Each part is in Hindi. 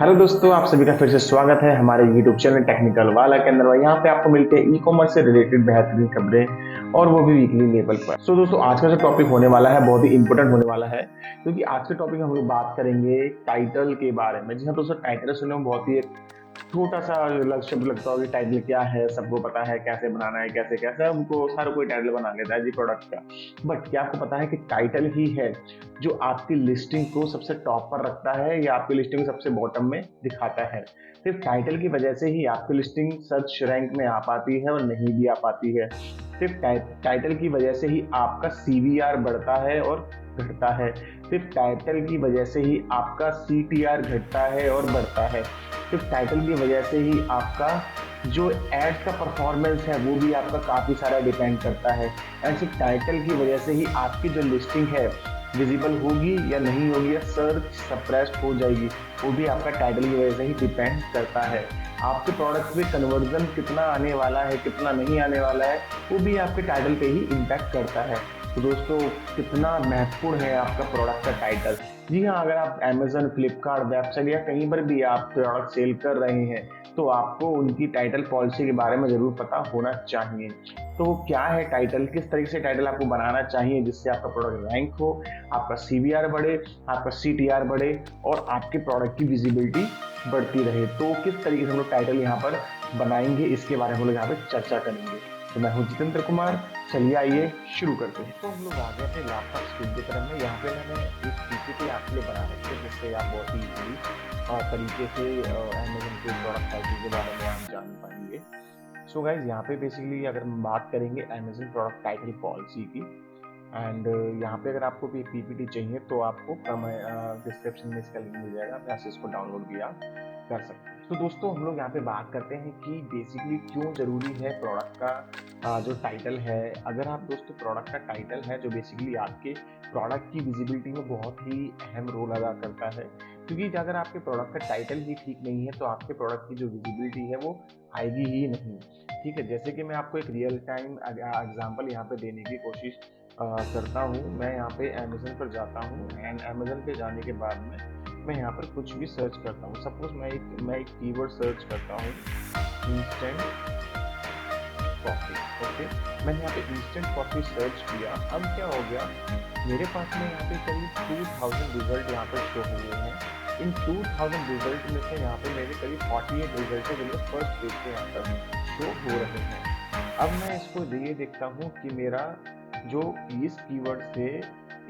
हेलो दोस्तों, आप सभी का फिर से स्वागत है हमारे यूट्यूब चैनल टेक्निकल वाला के अंदर। यहाँ पे आपको मिलते हैं ई कॉमर्स से रिलेटेड बेहतरीन खबरें और वो भी वीकली लेवल पर। सो दोस्तों, आज का जो टॉपिक होने वाला है बहुत ही इंपॉर्टेंट होने वाला है, क्योंकि आज के टॉपिक में हम लोग बात करेंगे टाइटल के बारे में। जी हाँ दोस्तों, टाइटल सुनने में बहुत ही एक छोटा-सा शब्द लगता होगा कि टाइटल क्या है, सबको पता है कैसे बनाना है, कैसे-कैसे हमको हर कोई टाइटल बना लेता है जी प्रोडक्ट का। बट क्या आपको पता है कि टाइटल ही है जो आपकी लिस्टिंग को सबसे टॉप पर रखता है या आपकी लिस्टिंग को सबसे बॉटम में दिखाता है। सिर्फ टाइटल की वजह से ही आपकी लिस्टिंग सर्च रैंक में आ पाती है और नहीं भी आ पाती है। सिर्फ टाइटल की वजह से ही आपका सीवीआर बढ़ता है और घटता है। सिर्फ टाइटल की वजह से ही आपका सीटीआर घटता है और बढ़ता है। सिर्फ टाइटल की वजह से ही आपका जो एड का परफॉर्मेंस है वो भी आपका काफ़ी सारा डिपेंड करता है। एंड सिर्फ टाइटल की वजह से ही आपकी जो लिस्टिंग है विजिबल होगी या नहीं होगी या सर्च सप्रेस्ड हो जाएगी, वो भी आपका टाइटल की वजह से ही डिपेंड करता है। आपके प्रोडक्ट में कन्वर्जन कितना आने वाला है, कितना नहीं आने वाला है, वो भी आपके टाइटल पे ही इम्पैक्ट करता है। तो दोस्तों, कितना महत्वपूर्ण है आपका प्रोडक्ट का टाइटल। जी हाँ, अगर आप अमेज़न, फ्लिपकार्ट, वेबसाइट या कहीं पर भी आप प्रोडक्ट सेल कर रहे हैं, तो आपको उनकी टाइटल पॉलिसी के बारे में ज़रूर पता होना चाहिए। तो क्या है टाइटल, किस तरीके से टाइटल आपको बनाना चाहिए जिससे आपका प्रोडक्ट रैंक हो, आपका सीवीआर बढ़े, आपका सीटीआर बढ़े और आपके प्रोडक्ट की विजिबिलिटी बढ़ती रहे। तो किस तरीके से हम लोग टाइटल यहाँ पर बनाएंगे, इसके बारे में हम लोग यहाँ पे चर्चा करेंगे। तो मैं हूँ जितेंद्र कुमार, चलिए आइए शुरू करते हैं। तो हम लोग आ गए अपने लैपटॉप स्क्रीन की तरफ में। यहाँ पे मैंने एक पीपीटी आपके लिए बना रखी है जिससे आप बहुत ही इजीली तरीके से अमेजन के प्रोडक्ट टाइटल के बारे में आप जान पाएंगे। सो गाइज, यहाँ पे बेसिकली अगर हम बात करेंगे अमेजन प्रोडक्ट टाइटल पॉलिसी की, एंड यहाँ पे अगर आपको भी पीपीटी चाहिए तो आपको डिस्क्रिप्शन में इसका लिंक मिल जाएगा, आप इसको डाउनलोड भी आप कर सकते हैं। तो दोस्तों, हम लोग यहाँ पे बात करते हैं कि बेसिकली क्यों ज़रूरी है प्रोडक्ट का जो टाइटल है। अगर आप दोस्तों प्रोडक्ट का टाइटल है जो बेसिकली आपके प्रोडक्ट की विजिबिलिटी में बहुत ही अहम रोल अदा करता है, क्योंकि अगर आपके प्रोडक्ट का टाइटल ही ठीक नहीं है तो आपके प्रोडक्ट की जो विजिबिलिटी है वो आएगी ही नहीं। ठीक है, जैसे कि मैं आपको एक रियल टाइम एग्जांपल यहाँ पे देने की कोशिश करता हूँ। मैं यहाँ पे अमेज़न पर जाता हूँ एंड अमेज़न पे जाने के बाद में मैं यहाँ पर कुछ भी सर्च करता हूँ। सपोज मैं एक कीवर्ड सर्च करता हूँ, इंस्टेंट कॉफ़ी। ओके, मैंने यहाँ पे इंस्टेंट कॉफ़ी सर्च किया। अब क्या हो गया, मेरे पास में यहाँ पे करीब 2000 रिजल्ट यहाँ पर शो हुए हैं। इन 2000 रिजल्ट में से यहाँ पे मेरे करीब 48 रिजल्ट है जो मेरे फर्स्ट पेज पे यहाँ पर शो हो रहे हैं। अब मैं इसको ये देखता हूँ कि मेरा जो इस कीवर्ड से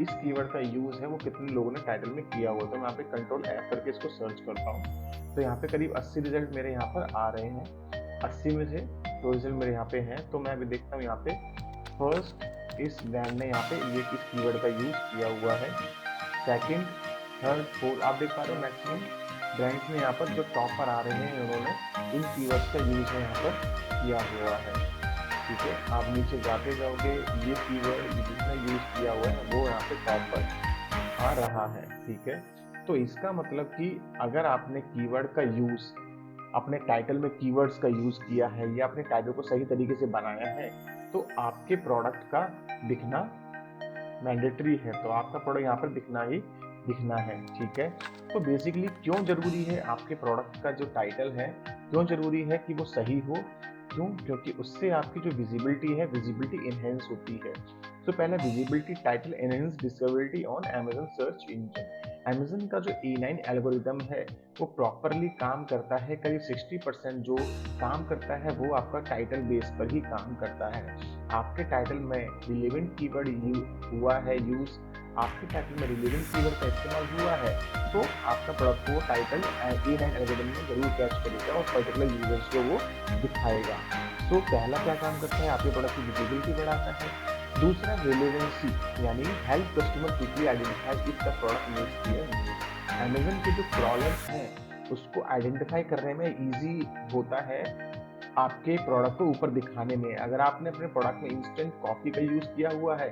इस कीवर्ड का यूज़ है वो कितने लोगों ने टाइटल में किया हुआ। तो मैं यहाँ पे कंट्रोल एफ करके इसको सर्च करता हूँ, तो यहाँ पे करीब 80 रिजल्ट मेरे यहाँ पर आ रहे हैं। 80 में से तो रिजल्ट मेरे यहाँ पे हैं। तो मैं अभी देखता हूँ यहाँ पे फर्स्ट इस ब्रांड ने यहाँ पे ये किस कीवर्ड का यूज़ किया हुआ है। सेकंड, थर्ड, फोर्थ, आप देख पा रहे हो मैक्सिमम ब्रांड्स में यहाँ पर जो टॉप पर आ रहे हैं उन्होंने इन कीवर्ड्स का यूज़ है यहाँ पर किया हुआ है। ठीक है, आप नीचे जाते जाओगे, ये कीवर्ड जिसने यूज़ किया हुआ है वो यहाँ पे टॉप पर आ रहा है। ठीक है, तो इसका मतलब कि अगर आपने कीवर्ड का यूज़ अपने टाइटल में कीवर्ड्स का यूज़ किया है या अपने टाइटल को सही तरीके से बनाया है, तो आपके प्रोडक्ट का दिखना मैंडेटरी है। तो आपका प्रोडक्ट यहाँ पर दिखना ही दिखना है। ठीक है, तो बेसिकली क्यों ज़रूरी है आपके प्रोडक्ट का जो टाइटल है, क्यों ज़रूरी है कि वो सही हो। क्यों? क्योंकि उससे आपकी जो विजिबिलिटी है, विजिबिलिटी इनहेंस होती है। तो पहला, visibility title enhance discoverability on Amazon search engine. Amazon का जो E9 एल्गोरिदम है वो प्रॉपरली काम करता है। करीब 60% जो काम करता है वो आपका टाइटल बेस पर ही काम करता है। आपके टाइटल में रिलेवेंट कीवर्ड हुआ है यूज, आपके टाइटल में रिलेवेंट कीवर्ड का इस्तेमाल हुआ है, तो आपका प्रोडक्ट को टाइटल E9 एल्गोरिदम में जरूर कैच करेगा और पर्टिकुलर यूजर्स को वो दिखाएगा। तो पहला क्या काम करता है, आपके प्रोडक्ट की विजिबिलिटी बढ़ाता है। दूसरा, रिलेवेंसी, यानी help customer quickly identify if the product meets their need. Amazon के जो क्रॉलर्स हैं उसको आइडेंटिफाई करने में इजी होता है आपके प्रोडक्ट को ऊपर दिखाने में। अगर आपने अपने प्रोडक्ट में इंस्टेंट कॉफी का यूज किया हुआ है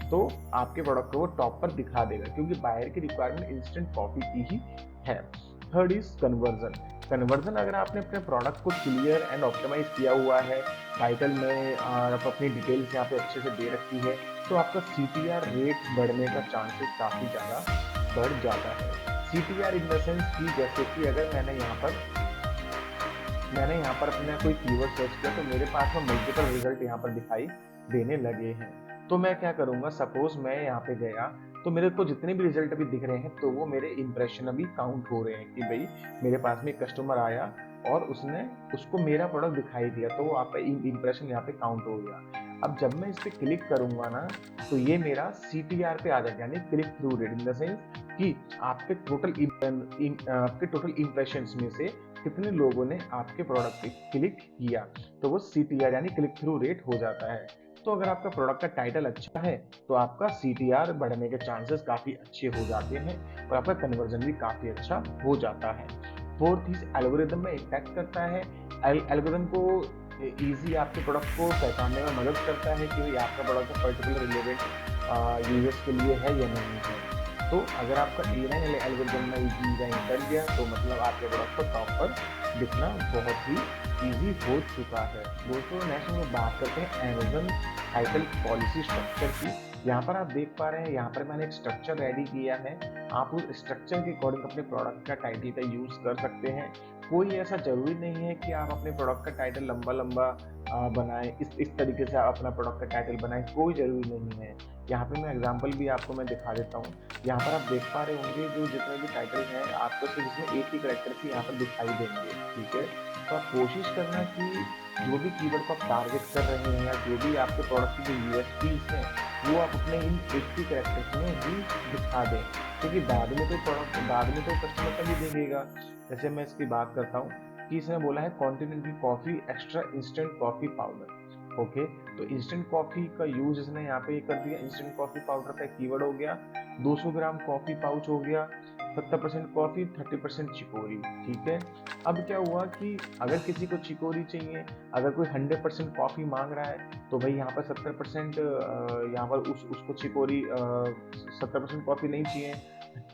तो आपके प्रोडक्ट को वो टॉप पर दिखा देगा, क्योंकि बाहर की रिक्वायरमेंट इंस्टेंट कॉफी की ही है। Third is conversion. कन्वर्जन, अगर आपने अपने प्रोडक्ट को क्लियर एंड ऑप्टिमाइज किया हुआ है, टाइटल में आप अपनी डिटेल्स यहाँ पे अच्छे से दे रखी है, तो आपका CTR रेट बढ़ने का चांसेस काफ़ी ज़्यादा बढ़ जाता है। CTR इन द सेंस कि जैसे कि अगर मैंने यहाँ पर अपना कोई कीवर्ड सर्च किया तो मेरे पास में मल्टीपल रिजल्ट यहाँ पर दिखाई देने लगे हैं। तो मैं क्या करूँगा, सपोज मैं यहाँ पे गया तो मेरे को जितने भी रिजल्ट अभी दिख रहे हैं तो वो मेरे इंप्रेशन अभी काउंट हो रहे हैं कि भाई मेरे पास में एक कस्टमर आया और उसको मेरा प्रोडक्ट दिखाई दिया, तो वो आपका इंप्रेशन यहाँ पे काउंट हो गया। अब जब मैं इस पे क्लिक करूंगा ना तो ये मेरा CTR पे आ जाएगा, यानी click through rate in the sense कि आपके टोटल इंप्रेशंस में से कितने लोगों ने आपके प्रोडक्ट पे क्लिक किया, तो वो CTR यानी क्लिक थ्रू रेट हो जाता है। तो अगर आपका प्रोडक्ट का टाइटल अच्छा है तो आपका CTR बढ़ने के चांसेस काफी अच्छे हो जाते हैं और आपका कन्वर्जन भी काफी अच्छा हो जाता है। फोर्थ इज एल्गोरिदम में इम्पैक्ट करता है। एल्गोरिदम को इजी आपके प्रोडक्ट को पहचानने में मदद करता है कि भाई आपका प्रोडक्ट पर्टिकुलर रिलेवेंट यूजर्स के लिए है या नहीं है। तो अगर आपका A9 एल्गोरिदम में डिजाइन कर दिया तो मतलब आपके प्रोडक्ट को टॉप पर दिखना बहुत ही इजी हो चुका है। दोस्तों नेक्स्ट हम बात करते हैं अमेज़न टाइटल पॉलिसी स्ट्रक्चर की। यहाँ पर आप देख पा रहे हैं, यहाँ पर मैंने एक स्ट्रक्चर रेडी किया है। आप उस स्ट्रक्चर के अकॉर्डिंग अपने प्रोडक्ट का टाइटल का यूज कर सकते हैं। कोई ऐसा जरूरी नहीं है कि आप अपने प्रोडक्ट का टाइटल लंबा लंबा बनाएं, इस तरीके से आप अपना प्रोडक्ट का टाइटल बनाएं, कोई जरूरी नहीं है। यहाँ पे मैं एग्जांपल भी आपको मैं दिखा देता हूँ। यहाँ पर आप देख पा रहे होंगे जो जितने भी टाइटल हैं आपको सिर्फ इसमें एक ही कैरेक्टर से यहाँ पर दिखाई देंगे, ठीक है। तो आप कोशिश करना कि जो भी कीवर्ड को आप टारगेट कर रहे हैं या जो भी आपके प्रोडक्ट की जो USPs हैं वो आप अपने इन 80 कैरेक्टर्स में ही दिखा दें, क्योंकि बाद में तो कस्टमर का भी देखेगा। जैसे मैं इसकी बात करता हूँ कि इसने बोला है continental coffee extra instant coffee powder. Okay, तो इंस्टेंट कॉफी का यूज इसने यहाँ पे कर दिया। इंस्टेंट कॉफी पाउडर का कीवर्ड हो गया, 200 ग्राम कॉफी पाउच हो गया, 70% कॉफी 30% चिकोरी, ठीक है। अब क्या हुआ कि अगर किसी को चिकोरी चाहिए, अगर कोई 100% कॉफी मांग रहा है तो भाई यहाँ पर 70% यहाँ पर उसको चिकोरी 70% कॉफी नहीं चाहिए,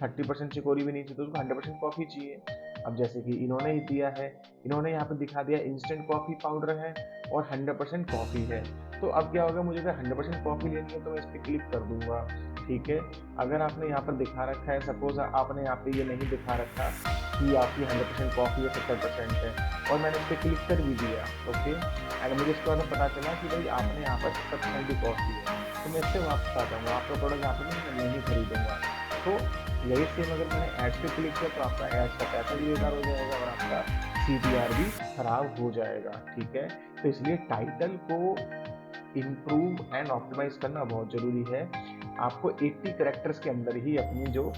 30% चिकोरी भी नहीं चाहिए, तो उसको 100% कॉफी चाहिए। अब जैसे कि इन्होंने ही दिया है, इन्होंने यहाँ पे दिखा दिया इंस्टेंट कॉफी पाउडर है और 100% कॉफी है। तो अब क्या होगा, मुझे अगर 100% कॉफी लेनी है तो मैं इस पर क्लिक कर दूंगा, ठीक है। अगर आपने यहाँ पर दिखा रखा है, सपोज आपने यहाँ पे ये नहीं दिखा रखा कि आपकी 100% कॉफी है 70% है और मैंने इस पर क्लिक कर भी दिया, ओके। अगर मुझे इसके बाद पता चला कि भाई आपने यहाँ पर 70% की कॉफी है तो मैं इससे वापस आ जाऊँगा, आपका प्रोडक्ट यहाँ पर मैं नहीं खरीदूंगा। तो यही सेम अगर मैंने एड्स पे क्लिक किया तो आपका एड्स का पैसा भी बेकार हो जाएगा और आपका CTR भी खराब हो जाएगा, ठीक है। तो इसलिए टाइटल को इम्प्रूव एंड ऑप्टिमाइज करना बहुत जरूरी है। आपको 80 कैरेक्टर्स के अंदर ही अपनी जो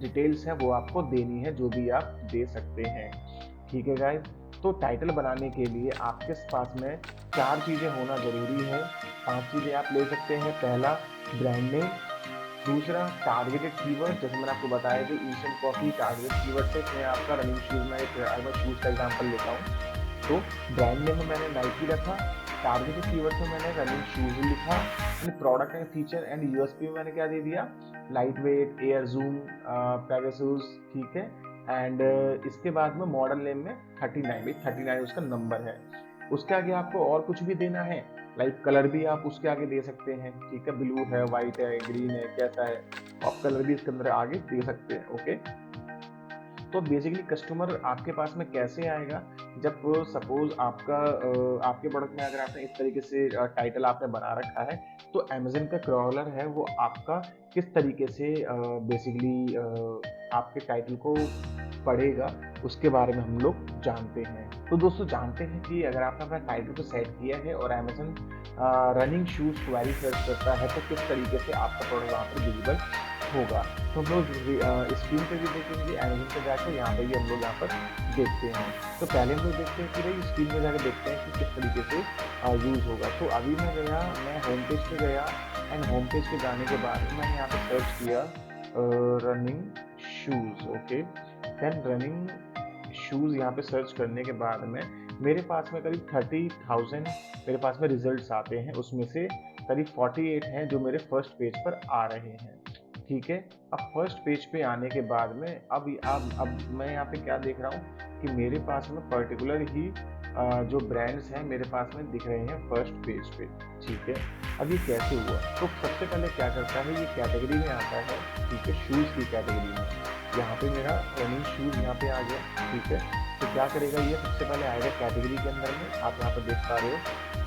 डिटेल्स है वो आपको देनी है, जो भी आप दे सकते हैं, ठीक है गाइस। तो टाइटल बनाने के लिए आपके पास में 4 चीज़ें होना जरूरी है, 5 चीज़ें आप ले सकते हैं। पहला ब्रांड नेम, दूसरा टारगेटेड कीवर्ड, जैसे मैंने आपको बताया कि इंस्टेंट कॉफी टारगेट कीवर्ड से मैं आपका रनिंग शूज में शूज का एग्जांपल लेता हूँ, तो ब्रांड नेम में मैंने नाइकी रखा, टारगेटेड कीवर्ड में मैंने रनिंग शूज लिखा, and product and feature and USP में मैंने क्या दे दिया, light weight, air zoom, Pegasus, ठीक है। एंड इसके बाद में मॉडल नेम में 39 उसका नंबर है। उसके आगे आपको और कुछ भी देना है, लाइक कलर भी आप उसके आगे दे सकते हैं, ठीक है। ब्लू है, व्हाइट है, ग्रीन है, कैसा है, आप कलर भी इसके अंदर आगे दे सकते हैं, ओके। तो बेसिकली कस्टमर आपके पास में कैसे आएगा, जब सपोज आपके प्रोडक्ट में अगर आपने इस तरीके से टाइटल आपने बना रखा है तो अमेज़न का क्रॉलर है वो आपका किस तरीके से बेसिकली आपके टाइटल को पढ़ेगा, उसके बारे में हम लोग जानते हैं। तो दोस्तों जानते हैं कि अगर आपने अपना टाइटल को सेट किया है और Amazon running shoes query search करता है तो किस तरीके से आपका प्रोडक्ट वहाँ पर विजिबल होगा। तो हम लोग स्क्रीन पे भी देखेंगे, अमेज़न पे जाकर यहाँ पे भी हम लोग यहाँ पर देखते हैं। तो पहले हम लोग देखते हैं कि भाई स्क्रीन में जाकर देखते हैं कि किस तरीके से यूज़ होगा। तो अभी मैं होम पेज पे गया एंड होम पेज पे जाने के बाद मैंने यहाँ पे सर्च किया running shoes, okay. Then running shoes यहाँ पे सर्च करने के बाद में मेरे पास में करीब 30,000 मेरे पास में रिजल्ट्स आते हैं, उसमें से करीब 48 हैं जो मेरे फर्स्ट पेज पर आ रहे हैं, ठीक है। अब फर्स्ट पेज पे आने के बाद में अब मैं यहाँ पे क्या देख रहा हूँ कि मेरे पास में पर्टिकुलर ही जो ब्रांड्स हैं मेरे पास में दिख रहे हैं फर्स्ट पेज पे, ठीक है। अब ये कैसे हुआ, तो सबसे पहले क्या करता है, ये कैटेगरी में आता है, ठीक है, शूज़ की कैटेगरी में। यहाँ पे मेरा रनिंग शूज यहाँ पे आ गया, ठीक है। तो क्या करेगा ये, सबसे पहले आएगा कैटेगरी के अंदर में, आप यहाँ पर देख पा रहे हो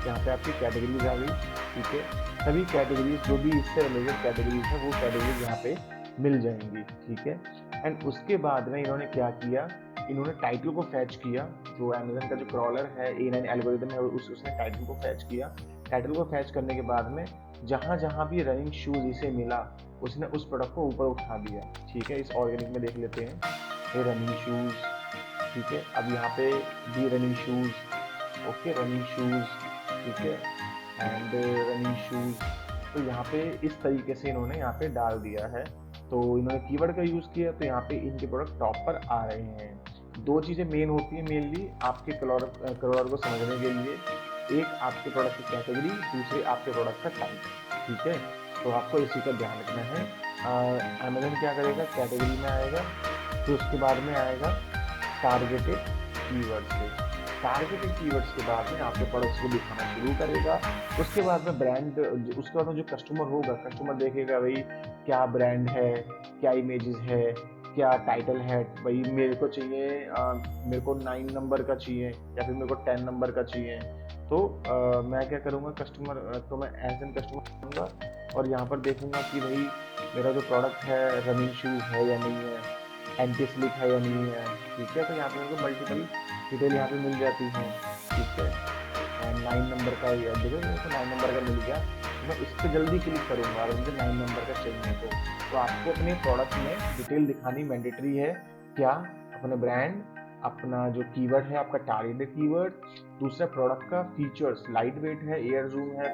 यहाँ पे आपकी कैटेगरीज आ गई, ठीक है। सभी कैटेगरीज जो भी इससे रिलेटेड कैटेगरीज है वो कैटेगरीज यहाँ पे मिल जाएंगी, ठीक है। एंड उसके बाद में इन्होंने क्या किया, इन्होंने टाइटल को फैच किया, जो अमेजन का जो क्रॉलर है A9 एल्गोरिथम है उसने टाइटल को फैच किया। टाइटल को फैच करने के बाद में जहां जहां भी रनिंग शूज इसे मिला उसने उस प्रोडक्ट को ऊपर उठा दिया, ठीक है। इस ऑर्गेनिक में देख लेते हैं, ये रनिंग शूज, ठीक है। अब यहाँ पे भी running shoes, okay running shoes, ठीक है, एंड रनिंग शूज। तो यहाँ पे इस तरीके से इन्होंने यहाँ पे डाल दिया है। तो इन्होंने कीवर्ड का यूज किया, तो यहाँ पे इनके प्रोडक्ट टॉप पर आ रहे हैं। दो चीजें मेन होती है मेनली आपके क्रॉलर को समझने के लिए, एक आपके प्रोडक्ट की कैटेगरी, दूसरी आपके प्रोडक्ट का टाइप, ठीक है। तो आपको इसी का ध्यान रखना है। अमेजन क्या करेगा, कैटेगरी में आएगा, फिर उसके बाद में आएगा टारगेटेड कीवर्ड्स से। टारगेटेड कीवर्ड्स के बाद में आपके प्रोडक्ट्स को दिखाना शुरू करेगा। उसके बाद में ब्रांड, उसके बाद में जो कस्टमर होगा, कस्टमर देखेगा भाई क्या ब्रांड है, क्या इमेजेस है, क्या टाइटल है, भाई मेरे को चाहिए, मेरे को 9 नंबर का चाहिए या फिर मेरे को 10 नंबर का चाहिए। तो मैं क्या करूँगा, कस्टमर तो मैं एज एन कस्टमर करूँगा और यहाँ पर देखूंगा कि भाई मेरा जो प्रोडक्ट है रनिंग शूज है या नहीं है, एंटी स्लिप है या नहीं है, ठीक है। तो यहाँ पे मेरे को मल्टीपल डिटेल यहाँ पे मिल जाती है, ठीक है। एंड 9 नंबर का देखो मेरे को 9 नंबर का मिल गया, तो मैं इस पर जल्दी क्लिक करूँगा अगर मुझे 9 नंबर का चाहिए तो आपको अपने प्रोडक्ट में डिटेल दिखानी मैंडेटरी है। क्या, अपने ब्रांड, अपना जो कीवर्ड है आपका टारगेटेड कीवर्ड, दूसरा प्रोडक्ट का फीचर्स, लाइट वेट है, एयर जूम है,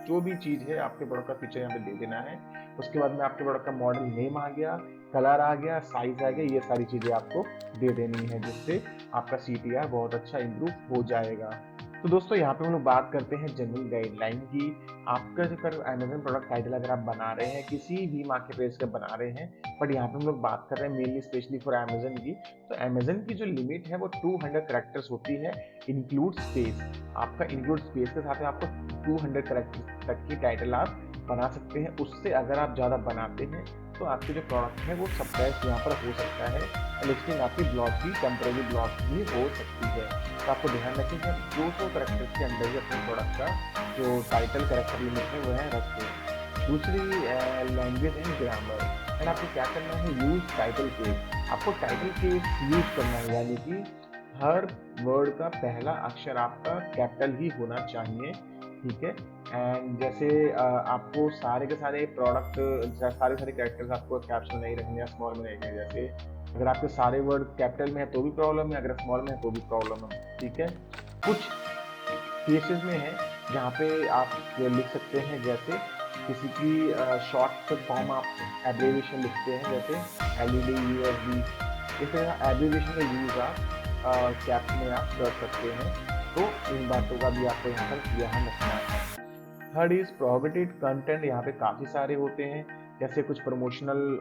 जो भी चीज़ है आपके प्रोडक्ट का फीचर यहाँ पे दे देना है। उसके बाद में आपके प्रोडक्ट का मॉडल नेम आ गया, कलर आ गया, साइज आ गया, ये सारी चीज़ें आपको दे देनी है, जिससे आपका CTR बहुत अच्छा इम्प्रूव हो जाएगा। तो दोस्तों यहाँ पे हम लोग बात करते हैं जनरल गाइडलाइन की। आपका जो अमेजन प्रोडक्ट टाइटल अगर आप बना रहे हैं, किसी भी मार्केट प्लेस का बना रहे हैं, बट यहाँ पे हम लोग बात कर रहे हैं मेनली स्पेशली फॉर अमेजन की, तो अमेजन की जो लिमिट है वो 200 कैरेक्टर्स होती है, इंक्लूड स्पेस। आपका इंक्लूड स्पेस के साथ में आपको 200 कैरेक्टर्स तक की टाइटल आप बना सकते हैं। उससे अगर आप ज़्यादा बनाते हैं तो आपके जो प्रोडक्ट है वो सप्रेस यहाँ पर हो सकता है, लिस्टिंग आपकी ब्लॉक भी, टेम्परेरी ब्लॉक भी हो सकती है। तो आपको ध्यान रखें कि 200 कैरेक्टर्स के अंदर ही अपने प्रोडक्ट का जो टाइटल कैरेक्टर लिमिट है वो है रखें। दूसरी लैंग्वेज एंड ग्रामर, एंड आपको क्या करना है, यूज टाइटल केस। आपको टाइटल केस यूज करना है, यानी कि हर वर्ड का पहला अक्षर आपका कैपिटल ही होना चाहिए, ठीक है। एंड जैसे आपको सारे के सारे प्रोडक्ट, सारे कैरेक्टर्स आपको कैप्शन नहीं रखने या स्मॉल में नहीं रखने। जैसे अगर आपके सारे वर्ड कैपिटल में है तो भी प्रॉब्लम है, अगर स्मॉल में है तो भी प्रॉब्लम है, ठीक है। कुछ केसेस में है जहाँ पे आप ये लिख सकते हैं, जैसे किसी की शॉर्ट फॉर्म आप एब्रीविएशन लिखते हैं, जैसे LED, USB, इस तरह एब्रीविएशन का यूज आप कैप्स में आप कर सकते हैं। तो इन बातों का भी आपको यहाँ पर ध्यान रखना है। थर्ड इज प्रोहिबिटेड कंटेंट, यहाँ पे काफ़ी सारे होते हैं, जैसे कुछ प्रमोशनल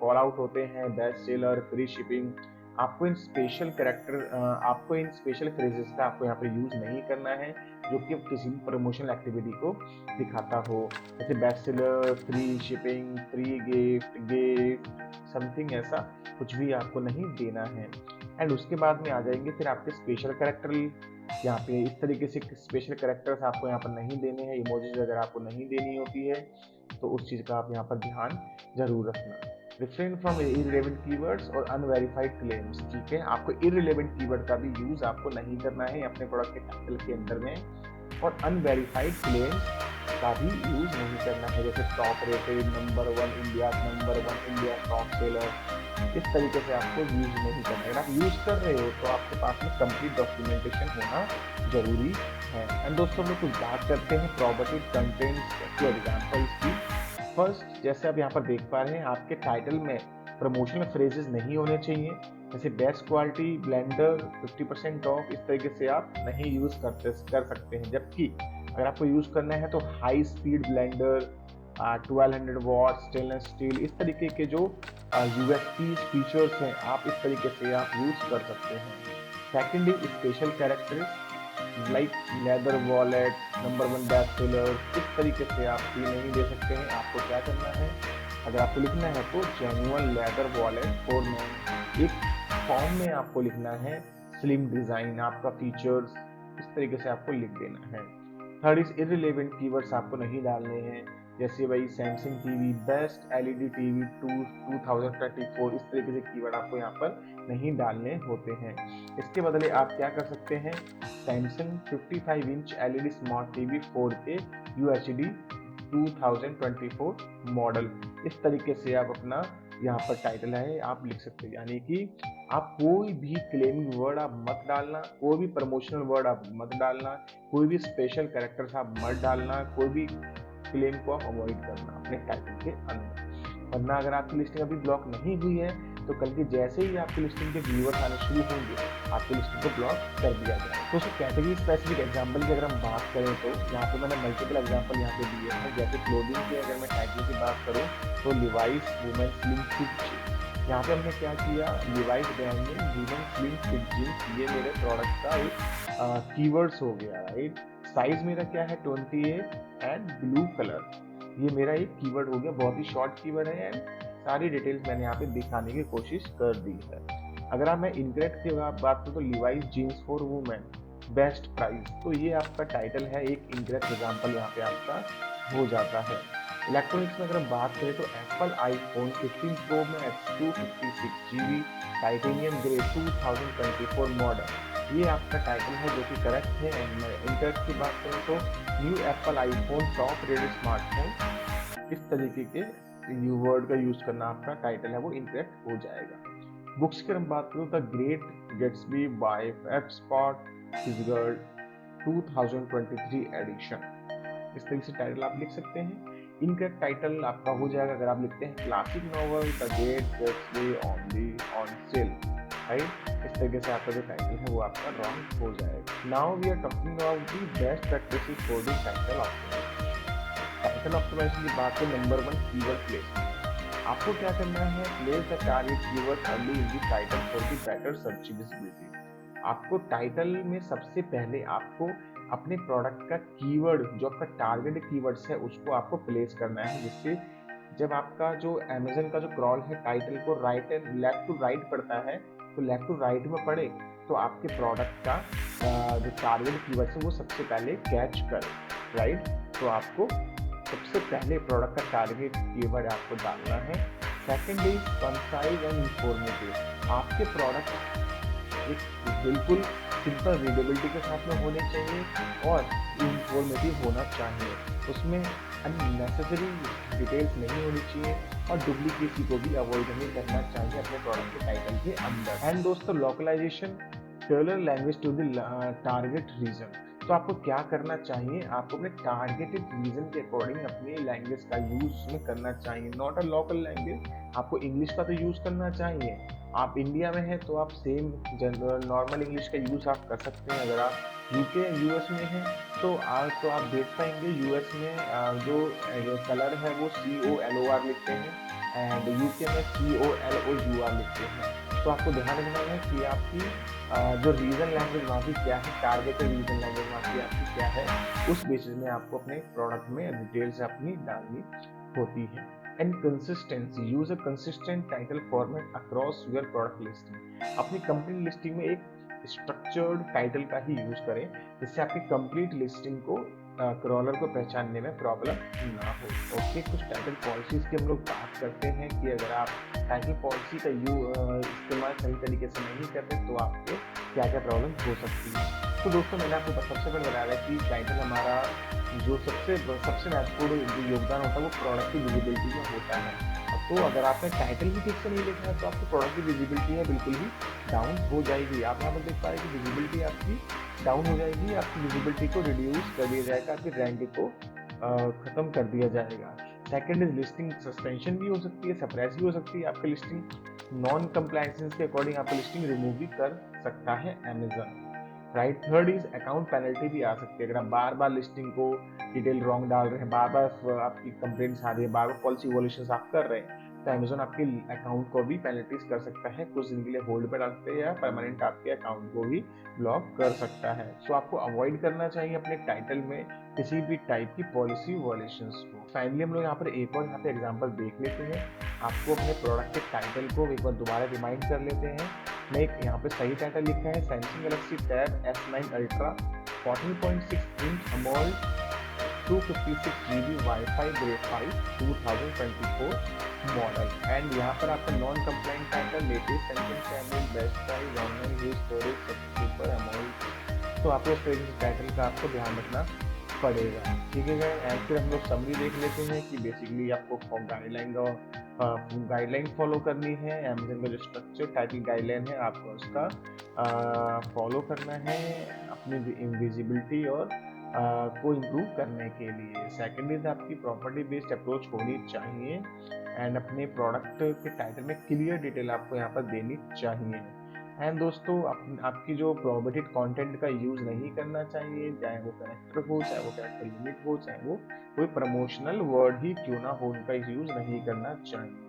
कॉल आउट होते हैं, बेस्ट सेलर, फ्री शिपिंग। आपको इन स्पेशल फ्रेजेस का आपको यहाँ पे यूज नहीं करना है, जो कि किसी भी प्रमोशनल एक्टिविटी को दिखाता हो, जैसे best seller, free shipping, free gift something, ऐसा कुछ भी आपको नहीं देना है। एंड उसके बाद में आ जाएंगे फिर आपके स्पेशल कैरेक्टर। यहाँ पे इस तरीके से स्पेशल कैरेक्टर्स आपको यहाँ पर नहीं देने हैं, इमोजीज अगर आपको नहीं देनी होती है तो उस चीज़ का आप यहाँ पर ध्यान जरूर रखना। रिफ्रेन फ्रॉम इररिलेवेंट कीवर्ड्स और अनवेरिफाइड क्लेम्स, ठीक है। आपको इररिलेवेंट कीवर्ड का भी यूज आपको नहीं करना है अपने प्रोडक्ट के टाइटल के अंदर में, और अनवेरिफाइड क्लेम्स का भी यूज नहीं करना है, जैसे top rated, number 1 India top seller, इस तरीके से आपको यूज नहीं करना है। अगर आप यूज कर रहे हो तो आपके पास में कंप्लीट डॉक्यूमेंटेशन होना जरूरी है। एंड दोस्तों हम लोग कुछ बात करते हैं प्रॉपर्टी कंटेंट्स के एग्जांपल्स की। फर्स्ट, जैसे आप यहाँ पर देख पा रहे हैं, आपके टाइटल में प्रमोशनल फ्रेजेस नहीं होने चाहिए, जैसे बेस्ट क्वालिटी, ब्लेंडर, 50% ऑफ, इस तरीके से आप नहीं यूज कर सकते हैं। जबकि अगर आपको यूज करना है तो high speed blender, 1200 what, stainless steel, इस तरीके के जो USP फीचर्स हैं आप इस तरीके से आप यूज कर सकते हैं। Second is special characters like leather wallet, number 1 best seller, इस तरीके से आप ये नहीं दे सकते हैं। आपको क्या करना है, अगर आपको लिखना है तो genuine leather wallet for man. एक फॉर्म में आपको लिखना है स्लिम डिजाइन, आपका फीचर्स, इस तरीके से आपको लिख देना है। थर्ड इज इररिलेवेंट कीवर्ड्स आपको नहीं डालने हैं, जैसे भाई Samsung TV best LED TV 2024, इस तरीके से कीवर्ड आपको यहाँ पर नहीं डालने होते हैं। इसके बदले आप क्या कर सकते हैं, Samsung 55 inch LED smart TV 4K UHD 2024 model, इस तरीके से आप अपना यहाँ पर टाइटल है आप लिख सकते हैं। यानी कि आप कोई भी क्लेमिंग वर्ड आप मत डालना, कोई भी प्रमोशनल वर्ड आप मत डालना, कोई भी स्पेशल कैरेक्टर्स आप मत डालना, कोई भी क्लेम को आप अवॉइड करना अपने टाइटल के अंदर। वरना अगर आपकी लिस्टिंग अभी ब्लॉक नहीं हुई है तो कल के जैसे ही आपकी लिस्टिंग के व्यूअर्स आने शुरू होंगे आपकी लिस्टिंग को ब्लॉक कर दिया जाए। तो उसको कैटेगरी स्पेसिफिक एग्जांपल की अगर हम बात करें तो यहाँ पे मैंने मल्टीपल एग्जांपल यहाँ पे दिए हैं। जैसे क्लोथिंग की अगर मैं टाइटल की बात करूँ तो Levi's women slim fit jeans, यहाँ पे हमने क्या किया, लिवाइस ब्रांड में वुमेन स्लिम फिट जीन्स, ये मेरे प्रोडक्ट का एक कीवर्ड्स हो गया, राइट। साइज मेरा क्या है 28 एंड ब्लू कलर, ये मेरा एक कीवर्ड हो गया, बहुत ही शॉर्ट कीवर्ड है एंड सारी डिटेल्स मैंने यहाँ पे दिखाने की कोशिश कर दी है। अगर आप मैं इनकरेक्ट की बात करूँ तो Levi's jeans for women best price, तो ये आपका टाइटल है, एक इनकरेक्ट एग्जांपल यहाँ पे आपका हो जाता है। इलेक्ट्रॉनिक्स में अगर हम बात करें तो Apple iPhone 15 pro max 256GB titanium grey 2024 model, ये आपका टाइटल है जो कि करेक्ट है। एंड इनकरेक्ट की बात करें तो new Apple iPhone top rated smartphone, इस तरीके के वर्ड का यूज करना आपका टाइटल है वो इनकरेक्ट हो जाएगा। बुक्स की हम बात करूँ the great Gatsby by F Scott Fitzgerald 2023 edition, इस तरीके से टाइटल आप लिख सकते हैं। इनकरेक्ट टाइटल आपका हो जाएगा अगर आप लिखते हैं classic novel the great Gatsby on sale, right. इस तरीके से आपका जो टाइटल है वो आपका रॉन्ग हो जाएगा। Now we are talking about the best practices for the title optimization. Title optimization की बात है, नंबर 1 कीवर्ड प्लेसमेंट। आपको क्या करना है, place the target keyword early in the title for the better search visibility. आपको टाइटल में सबसे पहले आपको अपने प्रोडक्ट का कीवर्ड, जो आपका टारगेट कीवर्ड्स है उसको आपको प्लेस करना है, जिससे जब आपका जो अमेज़न का जो क्रॉल है टाइटल को right and left to right पड़ता है, तो लेफ्ट टू राइट में पड़े तो आपके प्रोडक्ट का जो टारगेट कीवर्ड है वो सबसे पहले कैच करे, राइट। तो आपको सबसे पहले प्रोडक्ट का टारगेट कीवर्ड आपको डालना है। Second is concise and informative. आपके प्रोडक्ट एक बिल्कुल सिंपल रीडेबिलिटी के साथ में होने चाहिए और इंफॉर्मेटिव होना चाहिए, उसमें अननेसेसरी डिटेल्स नहीं होनी चाहिए और डुप्लीकेसी को भी अवॉइड नहीं करना चाहिए अपने प्रोडक्ट के टाइटल के अंदर। एंड दोस्तों localization tailor language to the target region. तो आपको क्या करना चाहिए, आपको अपने टारगेटेड रीजन के अकॉर्डिंग अपनी लैंग्वेज का यूज में करना चाहिए, नॉट अ लोकल लैंग्वेज। आपको इंग्लिश का तो यूज करना चाहिए, आप इंडिया में हैं तो आप सेम जनरल नॉर्मल इंग्लिश का यूज आप कर सकते हैं। अगर आप यूके यूएस में हैं तो आप देख पाएंगे यूएस में जो कलर है वो COLOR लिखते हैं एंड यूके में COLOUR लिखते हैं। तो आपको ध्यान रखना है कि आपकी जो रीजन लैंग्वेज वहाँ की क्या है, टारगेटेड रीजन लैंग्वेज वहाँ की आपकी क्या है, उस बेसिस में आपको अपने प्रोडक्ट में डिटेल्स अपनी डालनी होती है। And consistency, use a consistent title format across your product listing. अपनी कंपनी लिस्टिंग में एक स्ट्रक्चर्ड टाइटल का ही यूज करें जिससे आपकी कंप्लीट लिस्टिंग को क्रॉलर को पहचानने में प्रॉब्लम ना हो। ओके, कुछ टाइटल पॉलिसीज की हम लोग बात करते हैं कि अगर आप टाइटल पॉलिसी का इस्तेमाल सही तरीके से नहीं करते तो आपके क्या क्या प्रॉब्लम हो सकती है। तो दोस्तों मैंने आपको सबसे पहले बताया कि टाइटल हमारा जो सबसे महत्वपूर्ण योगदान होता है वो प्रोडक्ट की विजिबिलिटी में होता है। तो अगर आपने टाइटल भी ठीक से नहीं लिखा है तो आपकी प्रोडक्ट की विजिबिलिटी है बिल्कुल ही डाउन हो जाएगी। आप यहाँ पर देख पा रहे हैं कि विजिबिलिटी आपकी डाउन हो जाएगी, आपकी विजिबिलिटी को रिड्यूस कर दिया जाएगा, आपकी रैंकिंग को खत्म कर दिया जाएगा। सेकंड इज लिस्टिंग सस्पेंशन भी हो सकती है, सप्रेस भी हो सकती है। आपकी लिस्टिंग नॉन कंप्लायंसेस के अकॉर्डिंग आपकी लिस्टिंग रिमूव भी कर सकता है Amazon, right. Third is account penalty भी आ सकती है। अगर आप बार बार लिस्टिंग को डिटेल रॉन्ग डाल रहे हैं, बार बार आपकी कंप्लेंट्स आ रही है, बार बार पॉलिसी वॉल्यूशंस आप कर रहे हैं तो अमेजोन आपके अकाउंट को भी पेनल्टीज कर सकता है, कुछ दिन के लिए होल्ड पे रखते हैं या परमानेंट आपके अकाउंट को भी ब्लॉक कर सकता है। सो आपको अवॉइड करना चाहिए अपने टाइटल में किसी भी टाइप की पॉलिसी वॉयलेशंस को। फाइनली हम लोग यहाँ पर एक और यहाँ पे एग्जांपल देख लेते हैं। आपको अपने प्रोडक्ट के टाइटल को एक बार दोबारा रिमाइंड कर लेते हैं। मैं एक यहाँ पे सही टाइटल लिखा है, Samsung Galaxy Tab S9 Ultra 14.6 inch AMOLED 256 GB WiFi graphite 2024 model. And यहाँ पर आपका non compliant title latest Samsung camera best price online use storage सबसे सुपर अमाउंट। तो आपको इस तरीके से टाइटल का आपको ध्यान रखना पड़ेगा, ठीक है। एंड फिर हम लोग समरी देख लेते हैं कि बेसिकली आपको गाइडलाइन फॉलो करनी है। अमेजन का जो स्ट्रक्चर टाइटल गाइडलाइन है आपको उसका फॉलो करना है अपनी विजिबिलिटी और को इम्प्रूव करने के लिए। सेकेंड इज आपकी प्रॉपर्टी बेस्ड अप्रोच होनी चाहिए एंड अपने प्रोडक्ट के टाइटल में क्लियर डिटेल आपको यहाँ पर देनी चाहिए। एंड दोस्तों आपकी जो प्रोबेटेड कंटेंट का यूज नहीं करना चाहिए, चाहे वो कैरेक्टर हो, चाहे वो कैरेक्टर लिमिट हो, चाहे वो कोई प्रमोशनल वर्ड ही क्यों ना हो, उनका यूज नहीं करना चाहिए।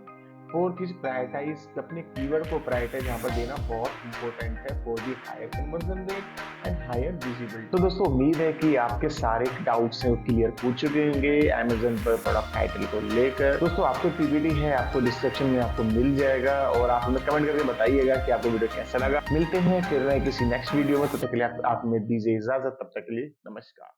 फोर्थ इज प्रायोरिटाइज, अपने कीवर्ड को प्रायोरिटाइज यहाँ पर देना बहुत इंपॉर्टेंट है for the higher conversion rate and higher visibility. तो दोस्तों उम्मीद है कि आपके सारे डाउट्स हैं वो क्लियर हो चुके होंगे अमेजन पर प्रोडक्ट टाइटल को लेकर। दोस्तों आपको पीपीटी है, आपको डिस्क्रिप्शन में आपको मिल जाएगा और आप हमें कमेंट करके बताइएगा कि आपको वीडियो कैसा लगा। मिलते हैं फिर किसी नेक्स्ट वीडियो में, तब तक के लिए आप हमें दीजिए इजाजत। तब तक के लिए नमस्कार।